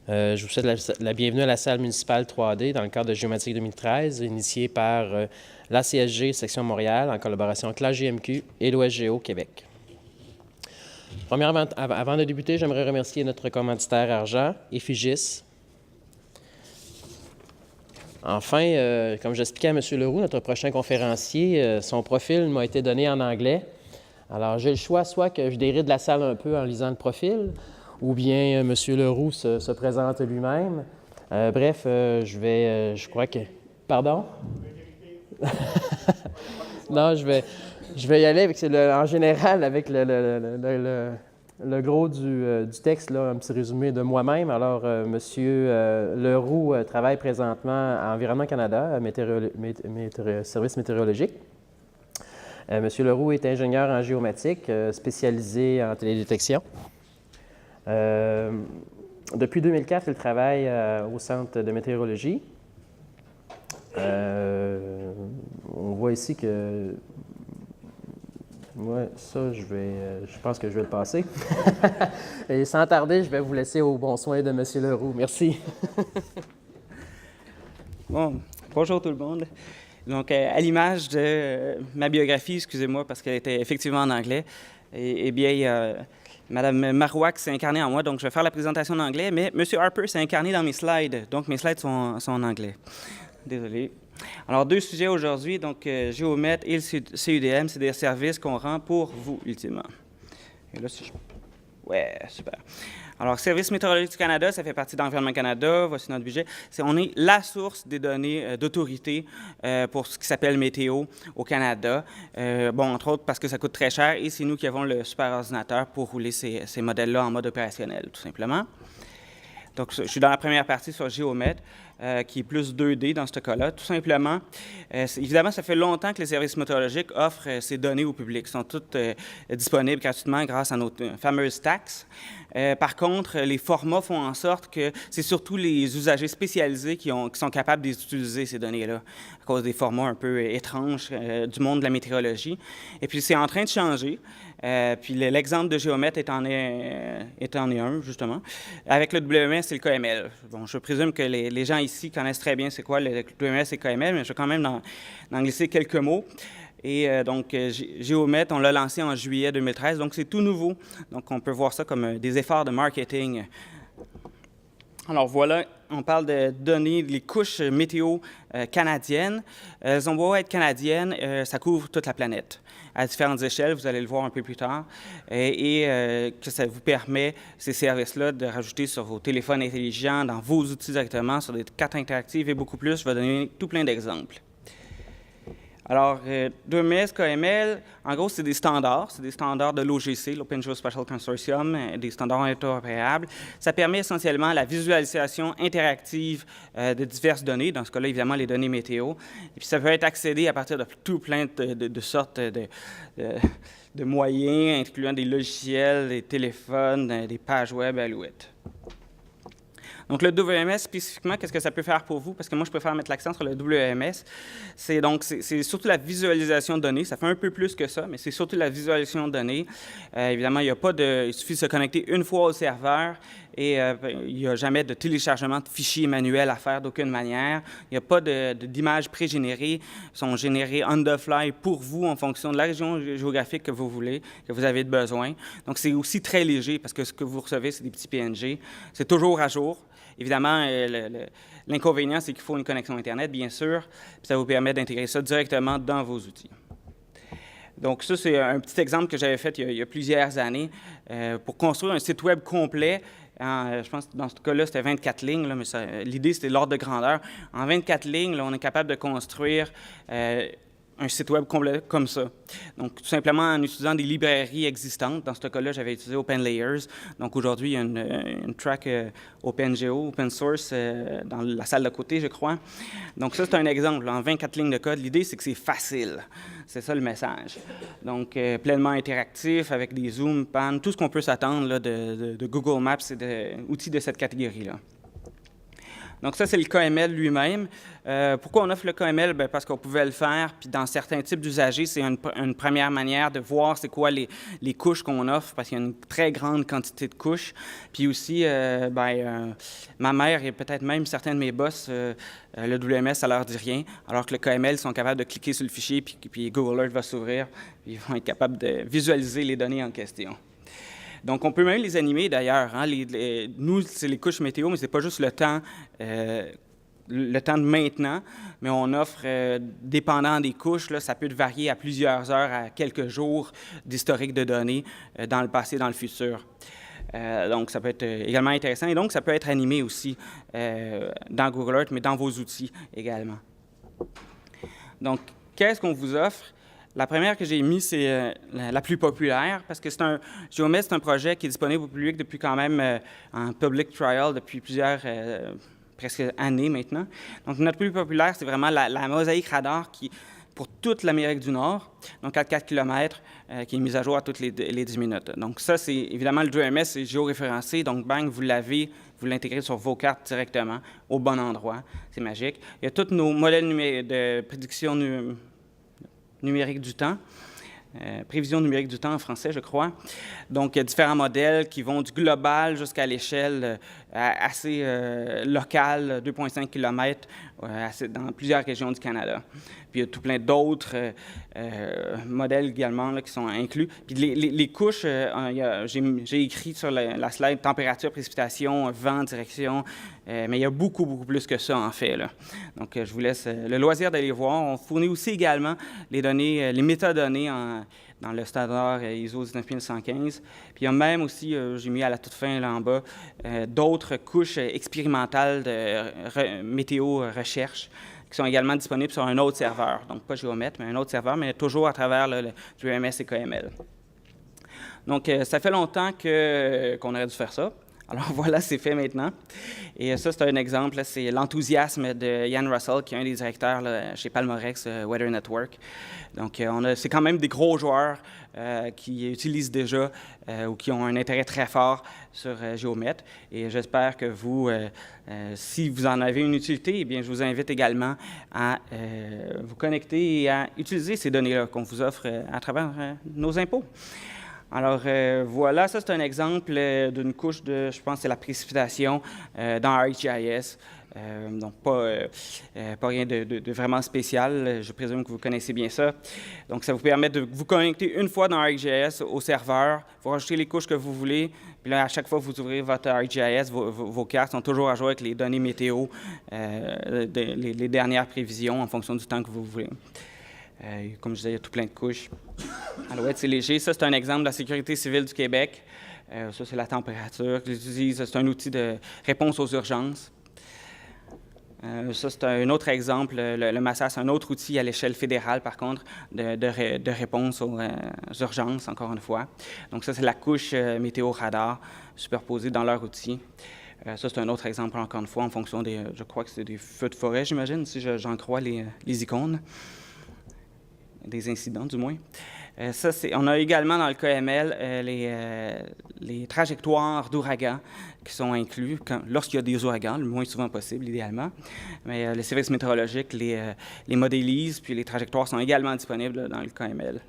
Je vous souhaite la bienvenue à la salle municipale 3D dans le cadre de Géomatique 2013, initiée par l'ACSG Section Montréal en collaboration avec l'AGMQ et l'OSGO Québec. Premièrement, avant de débuter, j'aimerais remercier notre commanditaire Argent et Figis. Enfin, comme j'expliquais à M. Leroux, notre prochain conférencier, son profil m'a été donné en anglais. Alors, j'ai le choix, soit que je déride la salle un peu en lisant le profil, ou bien M. Leroux se présente lui-même. Je crois que... Pardon? Non, je vais y aller avec, en général avec le gros du texte, là, un petit résumé de moi-même. Alors, M. Leroux travaille présentement à Environnement Canada, service météorologique. M. Leroux est ingénieur en géomatique, spécialisé en télédétection. Depuis 2004, il travaille au Centre de météorologie. On voit ici que... Ouais, ça, je pense que je vais le passer. Et sans tarder, je vais vous laisser au bon soin de M. Leroux. Merci. Bon, bonjour tout le monde. Donc, à l'image de ma biographie, excusez-moi, parce qu'elle était effectivement en anglais, eh bien, il y a Mme Marois qui s'est incarnée en moi, donc je vais faire la présentation en anglais, mais M. Harper s'est incarné dans mes slides, donc mes slides sont en anglais. Désolé. Alors, deux sujets aujourd'hui, donc Géomètre et le CUDM, c'est des services qu'on rend pour vous, ultimement. Et là, si je... Ouais, super. Alors, Service météorologique du Canada, ça fait partie d'Environnement Canada, voici notre budget. On est la source des données d'autorité pour ce qui s'appelle météo au Canada. Entre autres parce que ça coûte très cher et c'est nous qui avons le superordinateur pour rouler ces modèles-là en mode opérationnel, tout simplement. Donc, je suis dans la première partie sur Géomètre, qui est plus 2D dans ce cas-là. Tout simplement, évidemment, ça fait longtemps que les services météorologiques offrent ces données au public. Elles sont toutes disponibles gratuitement grâce à nos fameuses taxes. Par contre, les formats font en sorte que c'est surtout les usagers spécialisés qui sont capables d'utiliser ces données-là à cause des formats un peu étranges du monde de la météorologie. Et puis, c'est en train de changer. Puis l'exemple de Géomètre est en est un, justement. Avec le WMS, c'est le KML. Bon, je présume que les gens ici connaissent très bien c'est quoi le WMS et le KML, mais je vais quand même en glisser quelques mots. Et donc, Géomètre, on l'a lancé en juillet 2013, donc c'est tout nouveau. Donc, on peut voir ça comme des efforts de marketing. Alors voilà, on parle de données, les couches météo canadiennes. Elles ont beau être canadiennes, ça couvre toute la planète à différentes échelles, vous allez le voir un peu plus tard, et que ça vous permet, ces services-là, de rajouter sur vos téléphones intelligents, dans vos outils directement, sur des cartes interactives et beaucoup plus. Je vais donner tout plein d'exemples. Alors, 2MS, KML, en gros, c'est des standards de l'OGC, l'Open Geospatial Consortium, des standards interopérables. Ça permet essentiellement la visualisation interactive de diverses données, dans ce cas-là, évidemment, les données météo. Et puis, ça peut être accédé à partir de tout plein de sortes de moyens, incluant des logiciels, des téléphones, des pages web, Alouette. Donc, le WMS, spécifiquement, qu'est-ce que ça peut faire pour vous? Parce que moi, je préfère mettre l'accent sur le WMS. C'est surtout la visualisation de données. Ça fait un peu plus que ça, mais c'est surtout la visualisation de données. Évidemment, il suffit de se connecter une fois au serveur et il n'y a jamais de téléchargement de fichiers manuels à faire d'aucune manière. Il n'y a pas d'images pré-générées. Elles sont générées on the fly pour vous en fonction de la région géographique que vous voulez, que vous avez besoin. Donc, c'est aussi très léger parce que ce que vous recevez, c'est des petits PNG. C'est toujours à jour. Évidemment, l'inconvénient, c'est qu'il faut une connexion Internet, bien sûr, puis ça vous permet d'intégrer ça directement dans vos outils. Donc, ça, c'est un petit exemple que j'avais fait il y a plusieurs années pour construire un site web complet. Je pense que dans ce cas-là, c'était 24 lignes, là, mais l'idée, c'était l'ordre de grandeur. En 24 lignes, là, on est capable de construire un site web complet comme ça. Donc, tout simplement en utilisant des librairies existantes. Dans ce cas-là, j'avais utilisé OpenLayers. Donc, aujourd'hui, il y a une track OpenGeo, open source, dans la salle d'à côté, je crois. Donc, ça, c'est un exemple. En 24 lignes de code, l'idée, c'est que c'est facile. C'est ça le message. Donc, pleinement interactif, avec des zooms, pan, tout ce qu'on peut s'attendre là, de Google Maps et d'outils de cette catégorie-là. Donc ça, c'est le KML lui-même. Pourquoi on offre le KML? Bien, parce qu'on pouvait le faire, puis dans certains types d'usagers, c'est une première manière de voir c'est quoi les couches qu'on offre, parce qu'il y a une très grande quantité de couches. Puis aussi, ma mère et peut-être même certains de mes boss, le WMS, ça leur dit rien, alors que le KML, ils sont capables de cliquer sur le fichier, puis Google Earth va s'ouvrir, puis ils vont être capables de visualiser les données en question. Donc, on peut même les animer, d'ailleurs. Hein. Nous, c'est les couches météo, mais ce n'est pas juste le temps de maintenant, mais on offre, dépendant des couches, là, ça peut varier à plusieurs heures, à quelques jours d'historique de données dans le passé, dans le futur. Donc, ça peut être également intéressant. Et donc, ça peut être animé aussi dans Google Earth, mais dans vos outils également. Donc, qu'est-ce qu'on vous offre? La première que j'ai mise, c'est la plus populaire, parce que GeoMet, c'est un projet qui est disponible au public depuis quand même en public trial depuis plusieurs presque années maintenant. Donc, notre plus populaire, c'est vraiment la mosaïque radar pour toute l'Amérique du Nord, donc à 4 km, qui est mise à jour à toutes les 10 minutes. Donc, ça, c'est évidemment le GeoMS, c'est géoréférencé, donc bang, vous l'intégrez sur vos cartes directement, au bon endroit. C'est magique. Il y a tous nos modèles de prédiction numérique du temps, prévision numérique du temps en français, je crois. Donc, il y a différents modèles qui vont du global jusqu'à l'échelle assez locale, 2,5 km, dans plusieurs régions du Canada. Puis, il y a tout plein d'autres modèles également là, qui sont inclus. Puis, les couches, j'ai écrit sur la slide température, précipitation, vent, direction, mais il y a beaucoup, beaucoup plus que ça, en fait. Là. Donc, je vous laisse le loisir d'aller voir. On fournit aussi également les données, les métadonnées dans le standard ISO 19115. Puis, il y a même aussi, j'ai mis à la toute fin, là en bas, d'autres couches expérimentales de météo recherche qui sont également disponibles sur un autre serveur. Donc, pas GeoMet, mais un autre serveur, mais toujours à travers le GeoMS et KML. Donc, ça fait longtemps qu'on aurait dû faire ça. Alors voilà, c'est fait maintenant. Et ça, c'est un exemple. C'est l'enthousiasme de Ian Russell, qui est un des directeurs là, chez Palmorex Weather Network. Donc, c'est quand même des gros joueurs qui utilisent déjà ou qui ont un intérêt très fort sur GeoMet. Et j'espère que vous, si vous en avez une utilité, eh bien, je vous invite également à vous connecter et à utiliser ces données-là qu'on vous offre à travers nos impôts. Alors, voilà, ça, c'est un exemple d'une couche de, je pense, c'est la précipitation dans ArcGIS. Donc, pas rien de vraiment spécial. Je présume que vous connaissez bien ça. Donc, ça vous permet de vous connecter une fois dans ArcGIS au serveur. Vous rajoutez les couches que vous voulez. Puis là, à chaque fois que vous ouvrez votre ArcGIS, vos cartes sont toujours à jour avec les données météo, les dernières prévisions en fonction du temps que vous voulez. Comme je disais, il y a tout plein de couches. Alouette, c'est léger. Ça, c'est un exemple de la Sécurité civile du Québec. Ça, c'est la température que j'utilise. C'est un outil de réponse aux urgences. Ça, c'est un autre exemple. Le MASA, c'est un autre outil à l'échelle fédérale, par contre, de réponse aux urgences, encore une fois. Donc, ça, c'est la couche météo radar superposée dans leur outil. Ça, c'est un autre exemple, encore une fois, en fonction des... je crois que c'est des feux de forêt, j'imagine, si j'en crois les icônes. Des incidents, du moins. On a également dans le KML les trajectoires d'ouragans qui sont inclus lorsqu'il y a des ouragans, le moins souvent possible, idéalement. Mais les services météorologiques les modélisent, puis les trajectoires sont également disponibles dans le KML.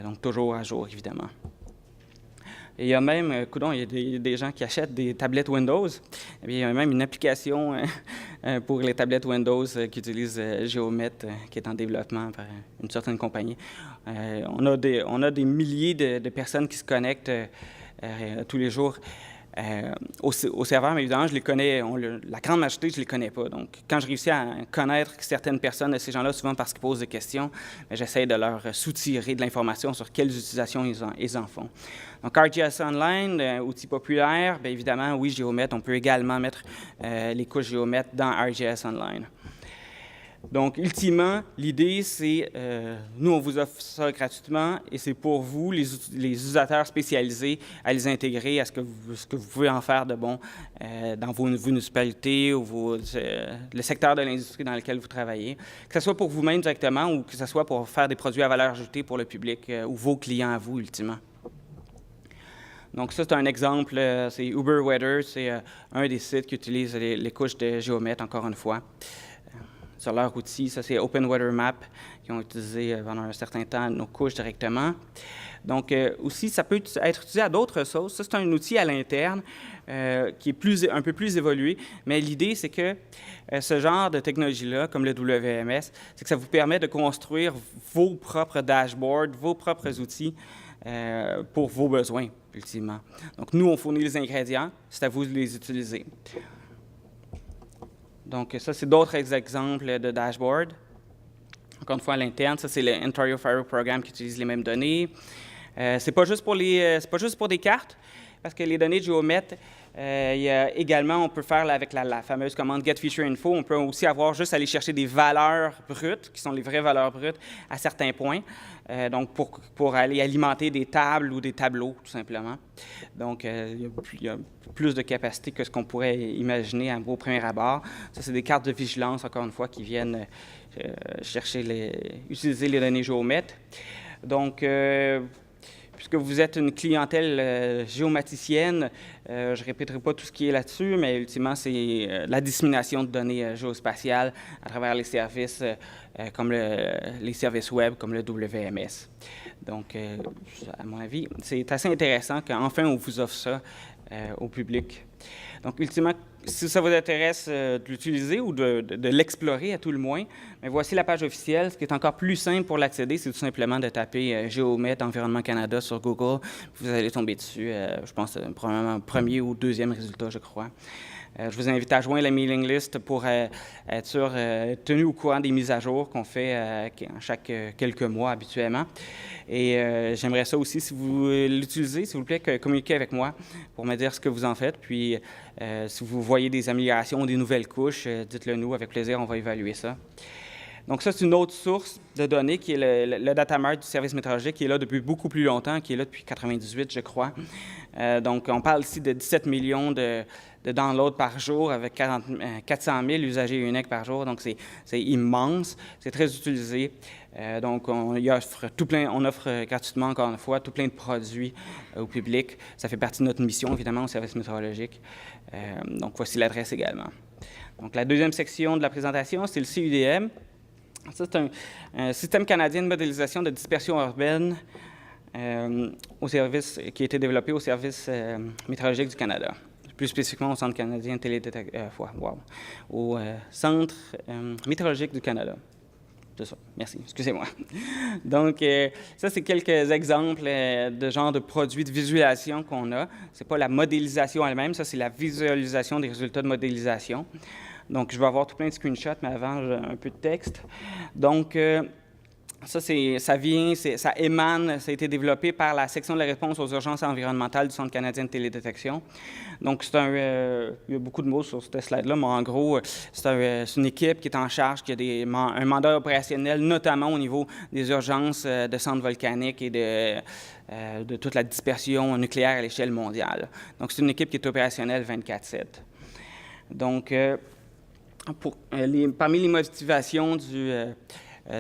Donc, toujours à jour, évidemment. Et il y a même, il y a des gens qui achètent des tablettes Windows. Et bien, il y a même une application pour les tablettes Windows qui utilise GeoMet, qui est en développement par une certaine compagnie. On a des milliers de personnes qui se connectent tous les jours au serveur, mais évidemment, je les connais, la grande majorité, je ne les connais pas. Donc, quand je réussis à connaître certaines personnes de ces gens-là, souvent parce qu'ils posent des questions, j'essaie de leur soutirer de l'information sur quelles utilisations ils en font. Donc, ArcGIS Online, outil populaire, bien évidemment, oui, GeoMet, on peut également mettre les couches GeoMet dans ArcGIS Online. Donc, ultimement, l'idée, c'est, nous, on vous offre ça gratuitement et c'est pour vous, les utilisateurs spécialisés, à les intégrer à ce que vous pouvez en faire de bon dans vos municipalités ou le secteur de l'industrie dans lequel vous travaillez, que ce soit pour vous-même directement ou que ce soit pour faire des produits à valeur ajoutée pour le public ou vos clients à vous, ultimement. Donc ça, c'est un exemple, c'est Uber Weather, c'est un des sites qui utilise les couches de géomètre, encore une fois. Sur leur outil, ça c'est Open Weather Map, qui ont utilisé pendant un certain temps nos couches directement. Donc aussi, ça peut être utilisé à d'autres sauces. Ça, c'est un outil à l'interne qui est un peu plus évolué, mais l'idée, c'est que ce genre de technologie-là, comme le WMS, c'est que ça vous permet de construire vos propres dashboards, vos propres outils pour vos besoins, ultimement. Donc, nous, on fournit les ingrédients, c'est à vous de les utiliser. Donc, ça, c'est d'autres exemples de dashboard. Encore une fois, à l'interne, ça, c'est le Ontario Fire Program qui utilise les mêmes données. C'est pas juste pour des cartes, parce que les données de géomètre, il y a également, on peut faire avec la fameuse commande Get Feature Info, on peut aussi juste aller chercher des valeurs brutes, qui sont les vraies valeurs brutes, à certains points, donc pour aller alimenter des tables ou des tableaux, tout simplement. Donc, il y a plus de capacité que ce qu'on pourrait imaginer au premier abord. Ça, c'est des cartes de vigilance, encore une fois, qui viennent utiliser les données géomètres. Donc, puisque vous êtes une clientèle géomaticienne, je ne répéterai pas tout ce qui est là-dessus, mais ultimement, c'est la dissémination de données géospatiales à travers les services comme les services web, comme le WMS. Donc, à mon avis, c'est assez intéressant qu'enfin on vous offre ça au public. Donc, ultimement, si ça vous intéresse de l'utiliser ou de l'explorer à tout le moins, mais voici la page officielle. Ce qui est encore plus simple pour l'accéder, c'est tout simplement de taper Géomètre Environnement Canada sur Google. Vous allez tomber dessus, je pense, probablement premier ou deuxième résultat, je crois. Je vous invite à joindre la mailing list pour être tenu au courant des mises à jour qu'on fait chaque quelques mois habituellement. Et j'aimerais ça aussi, si vous l'utilisez, s'il vous plaît, communiquez avec moi pour me dire ce que vous en faites. Puis, si vous voyez des améliorations, des nouvelles couches, dites-le nous, avec plaisir, on va évaluer ça. Donc ça, c'est une autre source de données qui est le datamart du service météorologique, qui est là depuis beaucoup plus longtemps, qui est là depuis 1998, je crois. Donc, on parle ici de 17 millions de downloads par jour avec 400 000 usagers uniques par jour. Donc, c'est immense. C'est très utilisé. Donc, on offre gratuitement, encore une fois, tout plein de produits au public. Ça fait partie de notre mission, évidemment, au service météorologique. Donc, voici l'adresse également. Donc, la deuxième section de la présentation, c'est le CUDM. Ça, c'est un système canadien de modélisation de dispersion urbaine qui a été développé au Service météorologique du Canada, plus spécifiquement au Centre canadien de au Centre météorologique du Canada. C'est ça, merci, excusez-moi. Donc, ça, c'est quelques exemples de genre de produits de visualisation qu'on a. Ce n'est pas la modélisation elle-même, ça, c'est la visualisation des résultats de modélisation. Donc, je vais avoir tout plein de screenshots, mais avant, un peu de texte. Donc, ça émane, ça a été développé par la section de la réponse aux urgences environnementales du Centre canadien de télédétection. Donc, il y a beaucoup de mots sur cette slide-là, mais en gros, c'est une équipe qui est en charge, qui a un mandat opérationnel, notamment au niveau des urgences de centres volcaniques et de toute la dispersion nucléaire à l'échelle mondiale. Donc, c'est une équipe qui est opérationnelle 24/7. Donc, parmi les motivations de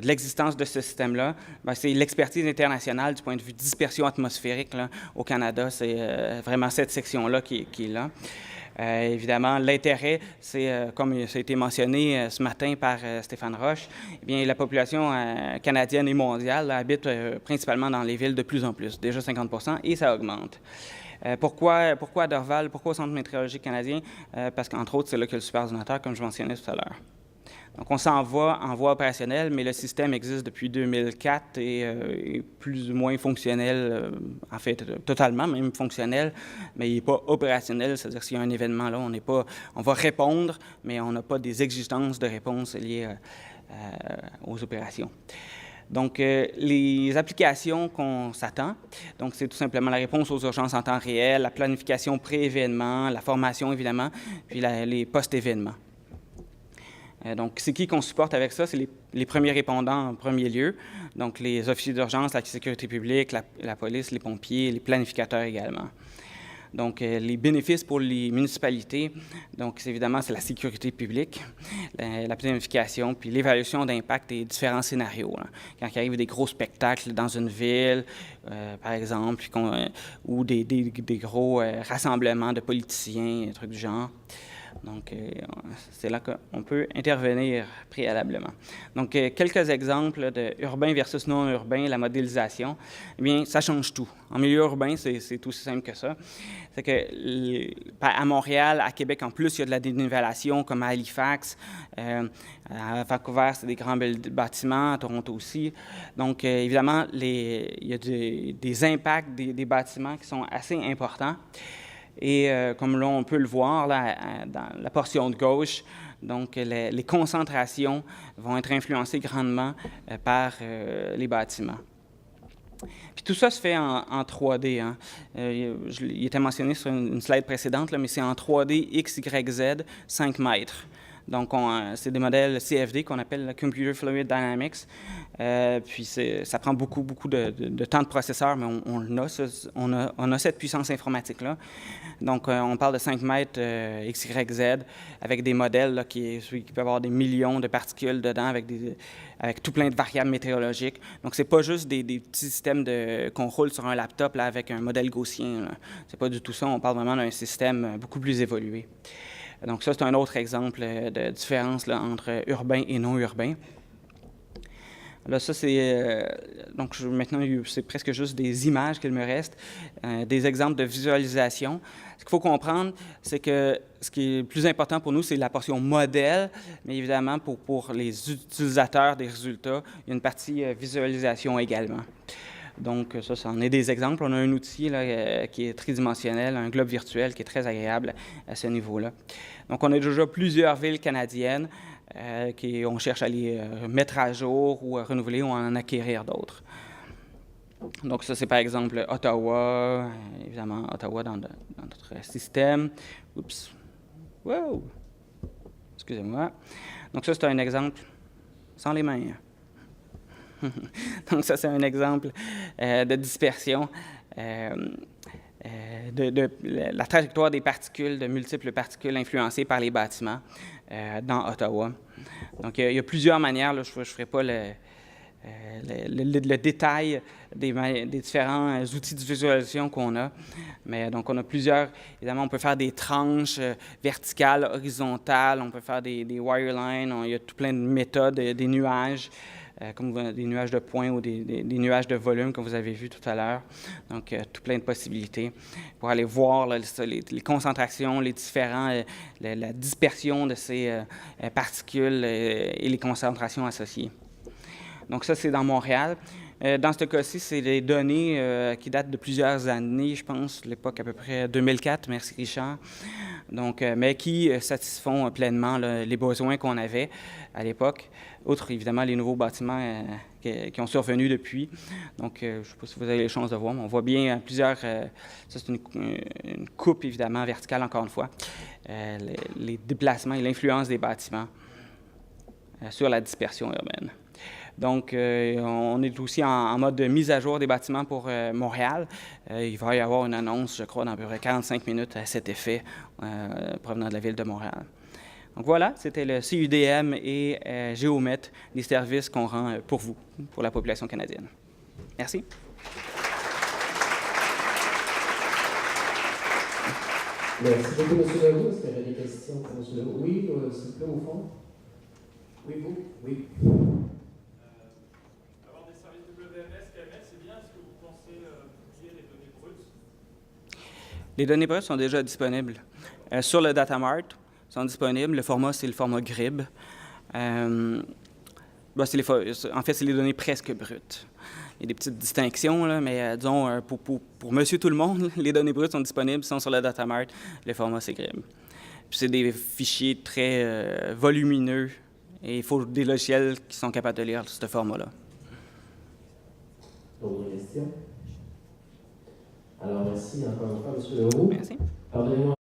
l'existence de ce système-là, c'est l'expertise internationale du point de vue dispersion atmosphérique là, au Canada. C'est vraiment cette section-là qui est là. Évidemment, l'intérêt, c'est, comme ça a été mentionné ce matin par Stéphane Roche, eh bien, la population canadienne et mondiale là, habite principalement dans les villes de plus en plus, déjà 50 %, et ça augmente. Pourquoi à Dorval? Pourquoi au Centre météorologique canadien? Parce qu'entre autres, c'est là qu'il y a le superordinateur, comme je mentionnais tout à l'heure. Donc, on s'en va en voie opérationnelle, mais le système existe depuis 2004 et est plus ou moins fonctionnel, en fait, totalement même fonctionnel, mais il n'est pas opérationnel, c'est-à-dire s'il y a un événement là, on va répondre, mais on n'a pas des exigences de réponse liées aux opérations. Donc, les applications qu'on s'attend, donc c'est tout simplement la réponse aux urgences en temps réel, la planification pré-événement, la formation évidemment, puis les post-événements. Donc, c'est qui qu'on supporte avec ça? C'est les premiers répondants en premier lieu, donc les officiers d'urgence, la sécurité publique, la police, les pompiers, les planificateurs également. Donc, les bénéfices pour les municipalités, donc évidemment, c'est la sécurité publique, la planification, puis l'évaluation d'impact des différents scénarios. Là. Quand il arrive des gros spectacles dans une ville, par exemple, ou des gros rassemblements de politiciens, des trucs du genre. Donc, c'est là qu'on peut intervenir préalablement. Donc, quelques exemples là, de urbain versus non urbain, la modélisation. Eh bien, ça change tout. En milieu urbain, c'est aussi simple que ça. C'est que à Montréal, à Québec, en plus, il y a de la dénivellation, comme à Halifax. À Vancouver, c'est des grands bâtiments, à Toronto aussi. Donc, évidemment, il y a des impacts des bâtiments qui sont assez importants. Et comme là, on peut le voir là, dans la portion de gauche, donc les concentrations vont être influencées grandement par les bâtiments. Puis tout ça se fait en 3D. Hein. Il était mentionné sur une slide précédente, là, mais c'est en 3D X, Y, Z, 5 mètres. Donc, c'est des modèles CFD qu'on appelle la Computer Fluid Dynamics. Puis, ça prend beaucoup de temps de processeur, mais on a cette puissance informatique-là. Donc, on parle de 5 mètres XYZ avec des modèles là, qui peuvent avoir des millions de particules dedans avec tout plein de variables météorologiques. Donc, c'est pas juste des petits systèmes qu'on roule sur un laptop là, avec un modèle gaussien. C'est pas du tout ça. On parle vraiment d'un système beaucoup plus évolué. Donc, ça, c'est un autre exemple de différence là, entre urbain et non urbain. Là, ça, c'est... donc, maintenant, c'est presque juste des images qu'il me reste, des exemples de visualisation. Ce qu'il faut comprendre, c'est que ce qui est le plus important pour nous, c'est la portion modèle, mais évidemment, pour les utilisateurs des résultats, il y a une partie visualisation également. Donc, ça en est des exemples. On a un outil là, qui est tridimensionnel, un globe virtuel qui est très agréable à ce niveau-là. Donc, on a déjà plusieurs villes canadiennes on cherche à les mettre à jour ou à renouveler ou à en acquérir d'autres. Donc, ça, c'est par exemple Ottawa, évidemment, Ottawa dans notre système. Oups! Wow! Excusez-moi. Donc, ça, c'est un exemple sans les mains. Donc, ça, c'est un exemple de dispersion de la trajectoire des particules, de multiples particules influencées par les bâtiments dans Ottawa. Donc, il y a plusieurs manières. Là, je ne ferai pas le détail des différents outils de visualisation qu'on a. Mais donc, on a plusieurs. Évidemment, on peut faire des tranches verticales, horizontales. On peut faire des wirelines. Il y a tout plein de méthodes, des nuages. Comme des nuages de points ou des nuages de volume, comme vous avez vu tout à l'heure. Donc, tout plein de possibilités pour aller voir là, les concentrations, les différents, la dispersion de ces particules et les concentrations associées. Donc, ça, c'est dans Montréal. Dans ce cas-ci, c'est des données qui datent de plusieurs années, je pense, l'époque à peu près 2004, merci Richard. Donc, mais qui satisfont pleinement là, les besoins qu'on avait à l'époque, outre évidemment les nouveaux bâtiments qui ont survenu depuis. Donc, je ne sais pas si vous avez les chances de voir, mais on voit bien plusieurs... ça, c'est une coupe, évidemment, verticale, encore une fois. Les déplacements et l'influence des bâtiments sur la dispersion urbaine. Donc, on est aussi en mode de mise à jour des bâtiments pour Montréal. Il va y avoir une annonce, je crois, dans à peu près 45 minutes à cet effet, provenant de la ville de Montréal. Donc voilà, c'était le CUDM et Géomet, des services qu'on rend pour vous, pour la population canadienne. Merci. Merci beaucoup, M. Leroux. Est-ce qu'il y avait des questions pour M. Leroux? Oui, s'il vous plaît, au fond. Oui, vous? Oui. Avoir des services WMS, KMS, c'est bien. Est-ce que vous pensez publier les données brutes? Les données brutes sont déjà disponibles. Sur le Datamart, sont disponibles. Le format, c'est le format GRIB. En fait, c'est les données presque brutes. Il y a des petites distinctions, là, mais disons, pour monsieur tout le monde, les données brutes sont disponibles, sont sur le Datamart. Le format, c'est GRIB. Puis c'est des fichiers très volumineux et il faut des logiciels qui sont capables de lire ce format-là. D'autres questions? Alors, merci encore une fois, M. Leroux. Merci. Pardonnez-moi.